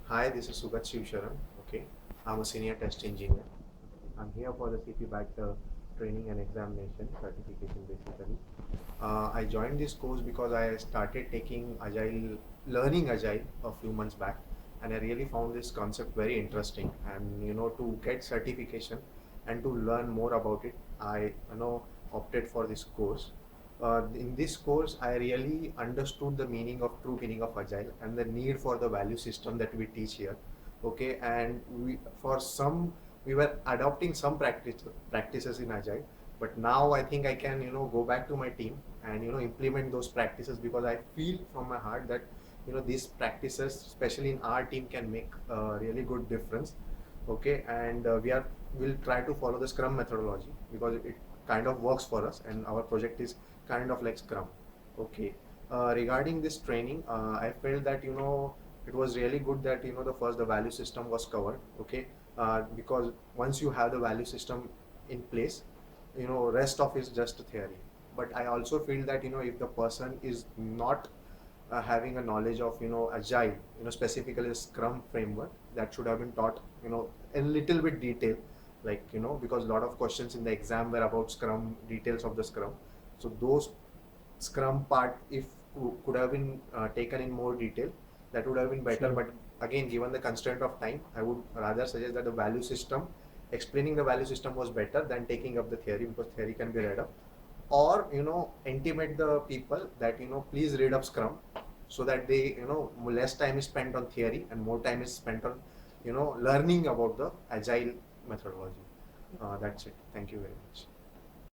Hi, this is Sugat Shivsharan. Okay, I'm a senior test engineer. I'm here for the CP backed training and examination certification basically. I joined this course because I started taking Agile, learning Agile a few months back, and I really found this concept very interesting. And to get certification and to learn more about it, I opted for this course. In this course, I really understood the meaning of true meaning of Agile and the need for the value system that we teach here. Okay, and we were adopting some practices in Agile, but now I think I can go back to my team and implement those practices, because I feel from my heart that these practices, especially in our team, can make a really good difference. Okay, and we'll try to follow the Scrum methodology because it kind of works for us, and our project is kind of like Scrum. Okay, regarding this training, I felt that it was really good that the value system was covered. Okay, because once you have the value system in place, rest of is just theory. But I also feel that if the person is not having a knowledge of agile, specifically Scrum framework, that should have been taught a little bit detail, like because a lot of questions in the exam were about Scrum, details of the Scrum. So those Scrum part, if could have been taken in more detail, that would have been better. Sure. But again, given the constraint of time, I would rather suggest that the value system, explaining the value system was better than taking up the theory, because theory can be read up. Or intimate the people that please read up Scrum, so that they less time is spent on theory and more time is spent on learning about the agile methodology. That's it. Thank you very much.